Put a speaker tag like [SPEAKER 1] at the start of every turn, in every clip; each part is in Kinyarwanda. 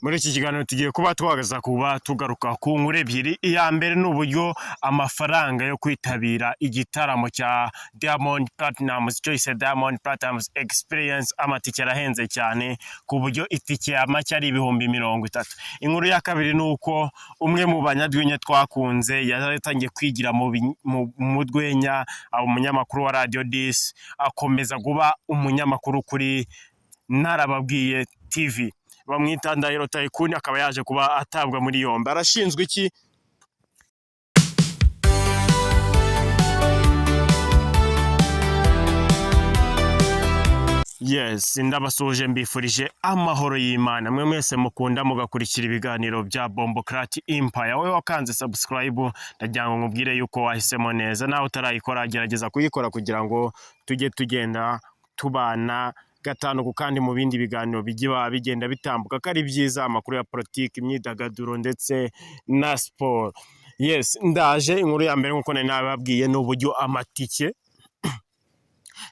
[SPEAKER 1] Muri iki kiganiro tugiye kuba tugaruka ku nkuru ebyiri. Iya mbere ni uburyo amafaranga yo kwitabira igitaramo cya Diamond Platnumz, Choice Diamond Platnumz Experience, amatike arahenze cyane ku buryo itike ya make ari 30,000. Inkuru ya kabiri ni uko umwe mu banyadwenya twakunze yatangiye kwigira mu rwenya, umunyamakuru wa Radio 10 akomeza kuba umunyamakuru kuri Narababwiye TV. Bamwita Ndahiro Tycoon, akaba yaje kuba atabwa muri yombi. Arashinzwe iki? Yes, ndabasuje mbifurije amahoro y'Imana. Mwe mwese mukunda mugakurikira ibiganiro bya Bomboclat Empire. Wowe wakanze subscribe, ndagira ngo nkubwire yuko wahisemo neza. Nawe utarayikora gerageza kuyikora kugira ngo tujye tugenda tubana gatanu ku kandi mu bindi biganiro bigenda bitambuka, ko ari byiza, amakuru ya politiki, imyidagaduro ndetse na sport. Yes, ndaje. Inkuru ya mbere nkuko nababwiye ni uburyo amatike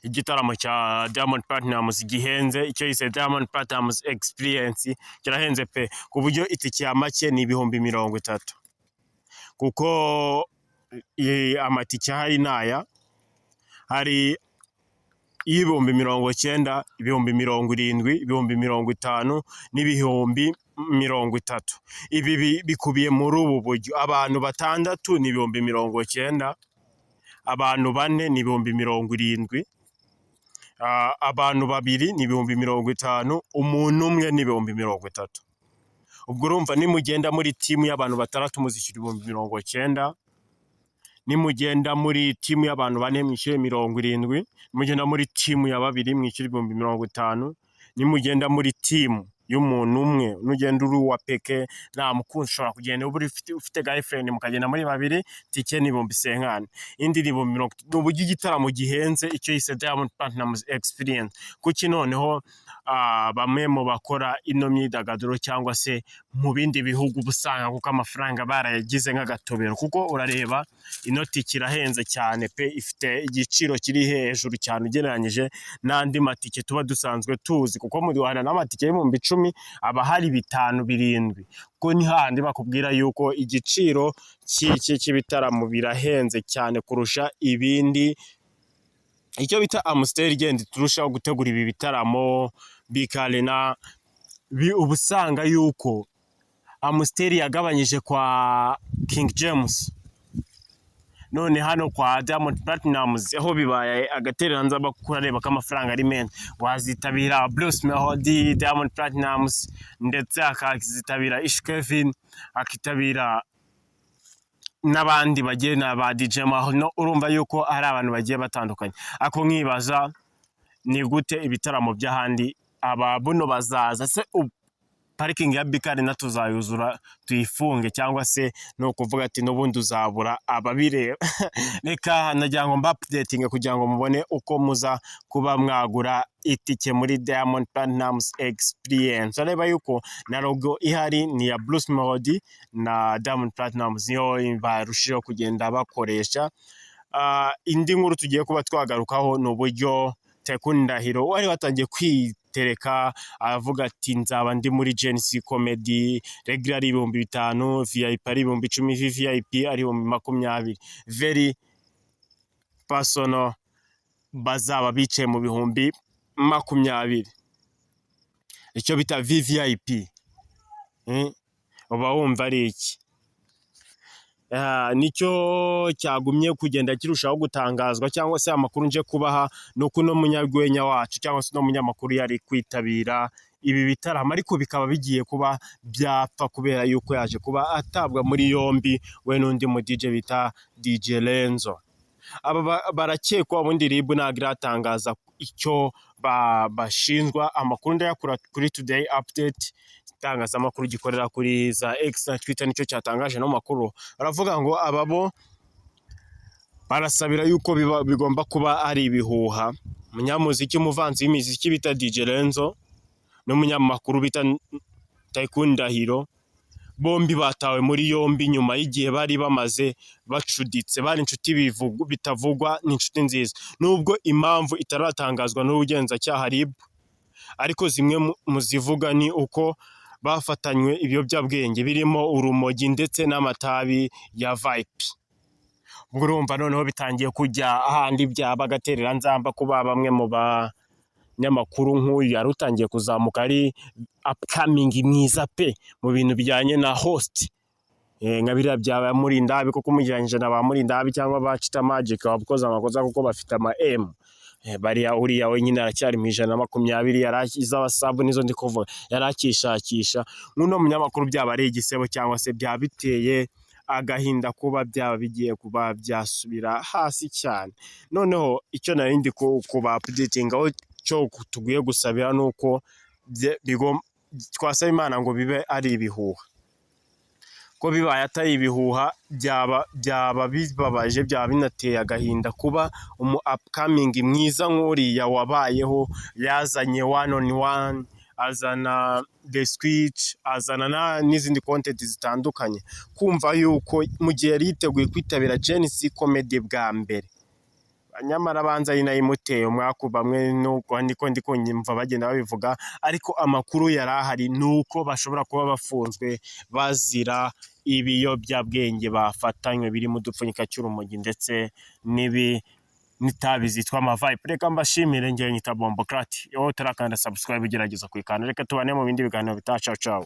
[SPEAKER 1] igitaramo cya Diamond Platnumz gihenze. Icyo yise Diamond Platnumz Experience kirahenze pe, ku buryo itike ya make ni 30,000, kuko amatike hari naya, hari 90,000, 70,000, 50,000 n'ibihumbi 30. Ibi bikubiye muri ubu buryo: abantu 6 ni 90,000, abantu 4 ni 70,000, abantu 2 ni 50,000, umuntu umwe ni 30,000. Ubwo urumva nimugenda muri timu y'abantu 6 muzishyura 90,000, nimugenda muri timu y'abantu 4 mwishyure 70,000, nimugenda muri timu ya 2 mwishyure 50,000, nimugenda muri timu y'umuntu umwe, nugenda uri wa peke nta mukunzi ushobora kugenda ufite girlfriend mukagenda muri 2, tike ni 50,000, indi ni 50,000. Uburyo igitaramo gihenze, icyo yise Diamond Platnumz Experience. Kuki noneho bamwe mu bakora ino myidagaduro cyangwa se mu bindi bihugu busanga kuko amafaranga barayagize nk'agatobero, kuko urareba ino tike irahenze cyane pe, ifite igiciro kiri hejuru cyane ugereranyije n'andi matike tuba dusanzwe tuzi, kuko mu Rwanda n'amatike y'ibihumbi 10 aba hari 5, 7, kuko ni handi bakubwira yuko igiciro cy'ibitaramo birahenze cyane kurusha ibindi. Icyo bita Amstel igenda turushaho gutegura ibi bitaramo bikarena, ubusanga yuko Amstel yagabanyije kwa King James, none hano kwa Diamond Platnumz aho bibaye agatereranza bakurareba ko amafaranga ari menshi. Wazitabira Bruce Melody, Diamond Platnumz, ndetse akazitabira Ish Kevin, akitabira n'abandi bagiye na ba DJ Maho. No, urumva yuko ari abantu bagiye batandukanye. Ako nkibaza ni gute ibitaramo by'ahandi buno bazaza se parking ya Bikari na tuzayuzura tuyifunge, cyangwa se no kuvuga ati n'ubundi uzabura ababireba? Reka nagira ngo updating kugira ngo mubone uko muza kuba mwagura itike muri Diamond Platnumz Experience. Areba yuko na logo ihari ni ya Bruce Melody na Diamond Platnumz, niyo barushijeho kugenda bakoresha. Indi nkuru tugiye kuba twagarukaho ni uburyo Tycoon Ndahiro wari watangiye kwitereka, avuga ati nzaba ndi muri Genesis Comedy, regular 5,000, VIP ari 10,000, VVIP ari 20,000, very personal bazaba bicaye mu 20,000. Icyo bita VVIP, uba wumva ari iki? Nicyo cyagumye kugenda kirushaho gutangazwa, cyangwa se amakuru nje kubaha nuko no munyarwenya wacu cyangwa se no munyamakuru yari kwitabira ibi bitaramo, ariko bikaba bigiye kuba byapfa kubera yuko yaje kuba atabwa muri yombi we n'undi mu DJ bita DJ Lenzo. Aba barakekwa, ubundi RIB ntabwo iratangaza icyo bashinjwa. Amakuru ndayakura kuri Today Update, itangazamakuru gikorera kuri za X na Twitter, nicyo cyatangaje no makuru. Baravuga ngo ababo barasabira yuko bigomba kuba ari ibihuha. Umunyamuziki, umuvanzi w'imiziki bita DJ Lenzo n'umunyamakuru bita Tycoon Ndahiro, bombi batawe muri yombi nyuma y'igihe bari bamaze bacuditse. Bari inshuti bitavugwa, n'inshuti nziza, nubwo impamvu itaratangazwa n'ubugenzacyaha RIB, ariko zimwe mu zivuga ni uko bafatanywe ibiyobyabwenge birimo urumogi ndetse n'amatabi ya Vipe. Ubwo urumva noneho bitangiye kujya ahandi byaba agatereranzamba kuba bamwe mu banyamakuru nk'uyu yari utangiye kuzamuka ari upcoming mwiza pe mu bintu bijyanye na host. Nka biriya byaba Murindahabi kuko umujyanyije na ba Murindahabi cyangwa ba Chita Magic wabukoze amakosa kuko bafite ama M. Bariya uriya wenyine aracyari mu 120 yarakiza abasabu nizo ndi kuvuga yarakishakisha n'uno munyamakuru byaba ari igisebo cyangwa se byaba biteye agahinda kuba byaba bigiye kuba byasubira hasi cyane. Noneho icyo narindi kuba updating aho cyo tuguye gusabira nuko twasaba Imana ngo bibe ari ibihuha, ko bibaye atari ibihuha byaba bibabaje, byaba binateye agahinda kuba upcoming mwiza nk'uriya wabayeho yazanye 1-on-1, azana the speech, azana n'izindi content zitandukanye, kumva yuko mu gihe yari yiteguye kwitabira Genesis Comedy bwa mbere nyamara abanza ari nayimuteye umwaku bamwe nuko ndi kumva bagenda babivuga, ariko amakuru yari ahari nuko bashobora kuba bafunzwe bazira ibiyobyabwenge bafatanywe biri mu dupfunyika cy'urumogi ndetse n'itabi zitwa ama Vipe. Reka mbashimire, njye nyita Bombocrat, wowe utarakanda subscribe ugerageza kwikanda, reka tubane mu bindi biganiro bitaha. Ciao ciao.